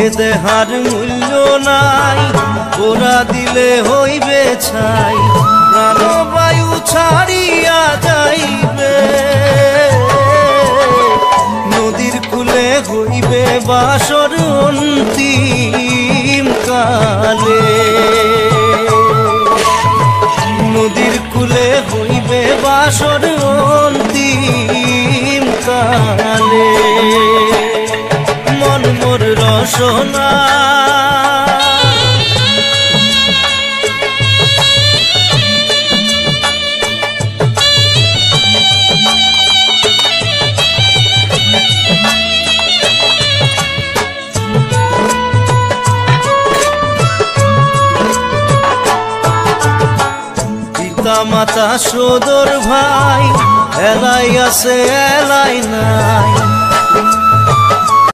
এ দেহার মূল্য নাই, ওরা দিলে হইবে ছাই, প্রাণবায়ু ছাড়িয়া যাইবে। নদীর কূলে হইবে বাসর অন্তিম কালে, নদীর কূলে হইবে বাসর অন্তিম কালে। মন মোর রসনা মাতা সদর ভাই, এলাই আছে এলাই নাই,